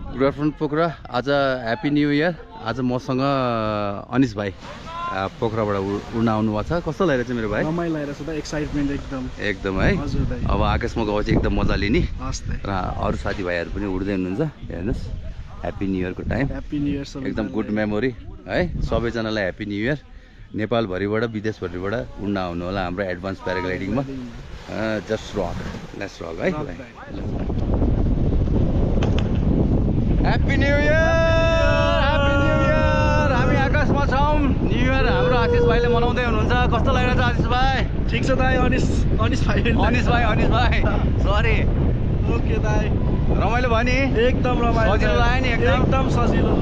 Good afternoon Pokhara. आज happy new year. आज मसँग अनिश भाइ पोखराबाट उड्न आउनु भएको छ। कस्तो लागिरहेछ मेरो भाइ? रमाइलो लागिरहेछ त, एक्साइटमेन्ट एकदम है। हजुर भाइ। अब आकाशमा गएपछि एकदम मजा लिने हस्ते र अरू साथीभाइहरू पनि उड्दै हुनुहुन्छ। हेर्नुहोस्, ह्याप्पी न्यू इयरको टाइम, ह्याप्पी न्यू इयर सब एकदम गुड मेमोरी है। सबैजनालाई ह्याप्पी न्यू इयर। नेपालभरिबाट विदेशभरिबाट उड्न आउनु होला हाम्रो एडभान्स प्याराग्लाइडिङमा। जस्ट रक, लेट्स रक है। Happy new year, happy new year. हामी आकाशमा छौँ। न्यू इयर हाम्रो आशिष भाइले मनाउँदै हुनुहुन्छ। कस्तो लागिरहेछ आशिष भाइ? ठिक छ दाइ। अनिस भाइ सरी। ओके दाइ। रमाइलो भयो नि? एकदम रमाइलो, सजिलो लाग्यो नि? एकदम सजिलो।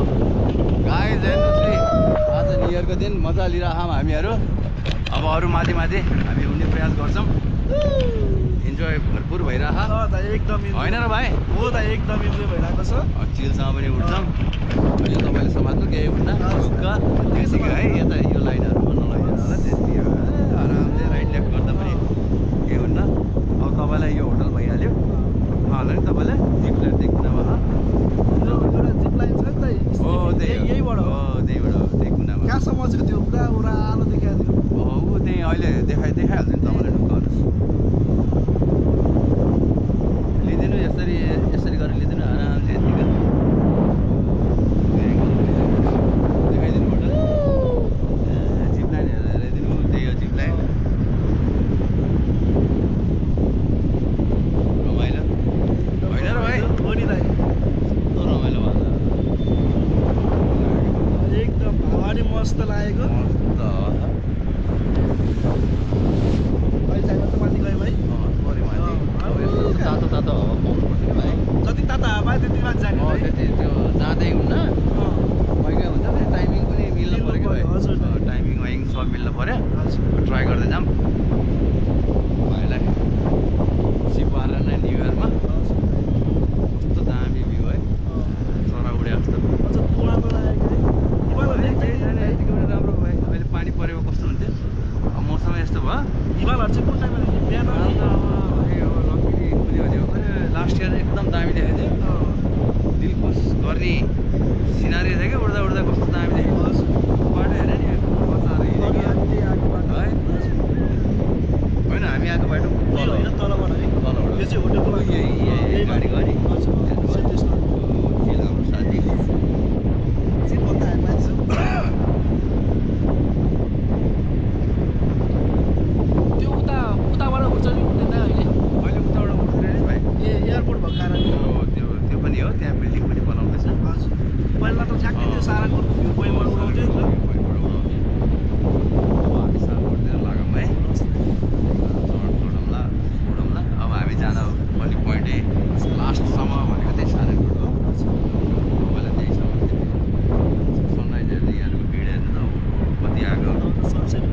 गाइज हेर्नुहोस्, आज न्यू इयरको दिन मजा लिइरहेछौँ हामीहरू। अब अरू माथि हामी उड्ने प्रयास गर्छौँ। इन्जोय भरपुर भइरह एकदम होइन र भाइ? हो त, एकदम इन्जोय भइरहेको छ। चिलसँग पनि उठ्छौँ। यो तपाईँले समात्नु केही हुन्न ढुक्क त्यतिकै है। यता यो लाइनहरूमा नलगिदिनु होला, त्यति आरामले राइट लेफ्ट गर्दा पनि केही हुन्न। अब तपाईँलाई यो होटल भइहाल्यो होला नि। तपाईँलाई जिप लाइन देख्नु भयो। जिप लाइन छ नि त, हो यहीबाट हो, त्यहीबाट त्यही कुनामा। कहाँसम्म चाहिँ त्यो पुरा ओह्रालो देखाइदियो। हो, त्यही अहिले देखाइहाल्छ नि तपाईँलाई। ढुक्क लिदिनु, यसरी गरेर लिदिनु आरामले। यतिकै देखाइदिनु होटल। जिप लाइन हेरेर ल्याइदिनु। त्यही हो जिप लाइन। रमाइलो होइन र भाइ? हो नि दाइ, कस्तो रमाइलो भयो एकदम हावा नि मस्त लागेको। अहिले चाहिँ माथि गयो भाइ। तातो तातो हावा पाउनुपर्छ कि भाइ? जति तातो हावा पायो त्यति माथि जाने भाइ। त्यति त्यो जाँदै हुन्न भइगयो हुन्छ नि। टाइमिङ पनि मिल्नु पऱ्यो कि भाइ? हजुर। टाइमिङ वाइङ सब मिल्नु पऱ्यो। ट्राई गर्दै जाऊँ भाइलाई। सिपाएर नै न्यु इयरमा कस्तो दामी भ्यू है। चरा उडे जस्तो। यतिको पनि राम्रो भाइ। अहिले पानी परेको कस्तो हुन्थ्यो? अब मौसम यस्तो भयो। हिमालहरू चाहिँ कुन टाइममा बिहान लास्ट इयर एकदम दामी देखाएको थियो। दिल खुस गर्ने सिनारी थियो क्या। उड्दा उड्दा कस्तो दामी देखेको। बाटो हेऱ्यो नि, बच्चाहरू हिँडेको है। होइन, हामी आएको बाटो तलबाट है। तलबाट यो चाहिँ होटलको यही गाडी गयो नि। हाम्रो साथी त्यो उताबाट उठ्छ नि उठ्दैन अहिले। अहिले उताबाट उठ्दैन नि भाइ? एयरपोर्ट भएको कारणले त्यो पनि हो। त्यहाँ बिल्डिङ पनि बनाउँदैछ। हजुर। पहिला त ठ्याक्कै त्यो साराकोटको भ्यू पोइन्टबाट उडाउँथ्यो नि त। हामी साराकोटतिर लागौँ है। उडौँला। अब हामी जाँदा पनि पोइन्ट लास्टसम्म भनेको त्यही साराकोट हो। तपाईँलाई त्यहीसम्म सनराइज हेर्ने यहाँको भिड हेर्नु त कति आएको। सनसेट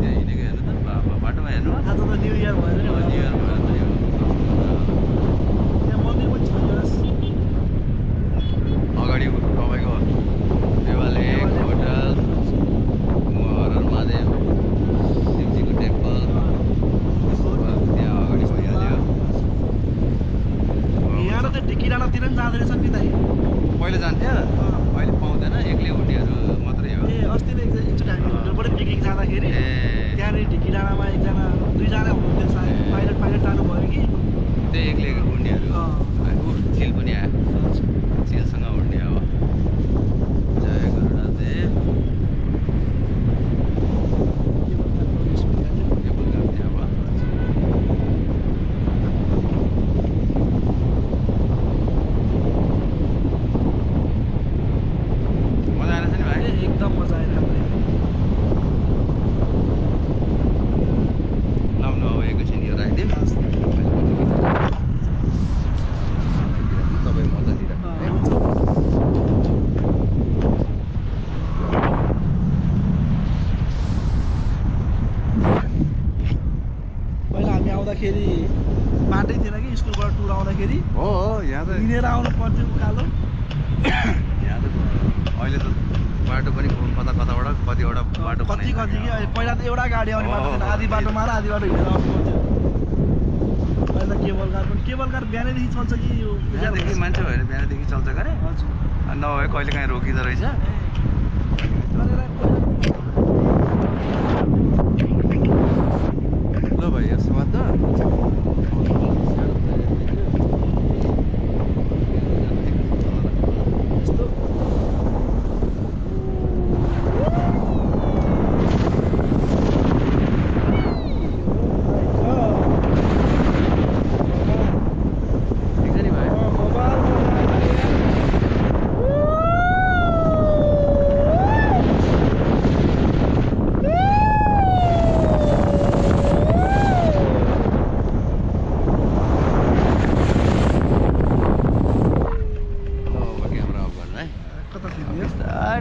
त्यहाँ हिँडेको हेर्नु त। बाटोमा हेर्नु आज त न्यु इयर भयो नि। न्यु इयर भयो त यो। त्यहाँ मन्दिर पनि छ। अगाडि तपाईँको देवालय होटल, हर महादेव, शिवजीको टेम्पल त्यहाँ अगाडि भइहाल्यो। यहाँ त त्यो ढिकी डाँडातिर पनि जाँदो रहेछ नि दाइ। पहिला जान्थ्यो, अहिले पाउँदैन। एक्लै उड्नेहरू मात्रै हो। अस्ति नै एकचोटि हामी होटलबाट पिकनिक जाँदाखेरि त्यहाँनिर ढिकी डाँडामा एकजना दुईजना हुनुहुन्थ्यो सायद। पाइलट जानुभयो कि त्यही एक्लै उड्नेहरू। चिल पनि आयो। चिलसँग उड्ने अब। जय गरुडादेव। मजा आएछ नि भाइ? एकदम मजा आइरहेको। लाउनु अब एकैछिन यो राखिदिउँ। तपाईँ मजा लिइराख्नु है। पहिला हामी आउँदाखेरि बाटै थिएन कि स्कुलबाट टुर आउँदाखेरि। हो, यहाँ त हिँडेर आउनु पर्थ्यो उकालो। यहाँ त अहिले त बाटो पनि कताबाट कतिवटा बाटो कति कि पहिला त एउटा गाडी आउने बाटो थिएन। आधी बाटोमा र आधी बाटो हिँडेर आउनु पर्थ्यो। अहिले त केबल कार पनि केबल कार बिहानैदेखि चल्छ कि यो बिहानदेखि मान्छे भएर बिहानदेखि चल्छ गरे हजुर नभए कहिले काहीँ रोकिँदो रहेछ ल भाइ यसो बात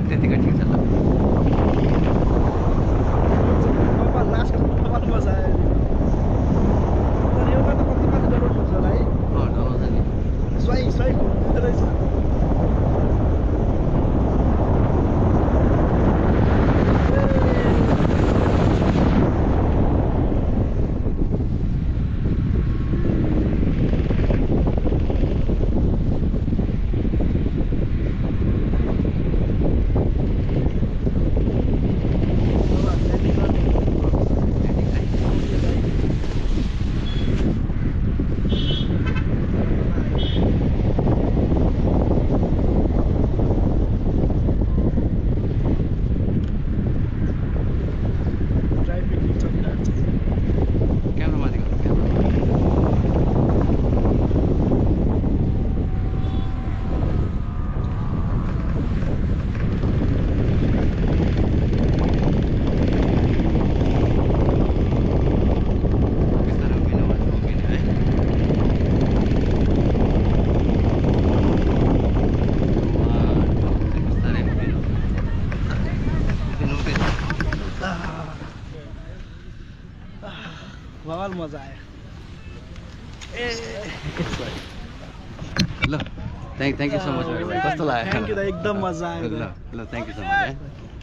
त्यतिकै ठिक छ ल लास्ट मजा आयो एउटा त कति माथि डराउनु हुन्छ होला है डराउँछ नि स्वाई स्वाई घुम्दो रहेछ बवाल मजा आयो ल थ्याङ्क यू सो मच भाइ कस्तो लाग्यो थ्याङ्क यू एकदम मजा आयो ल थ्याङ्क यू सो मच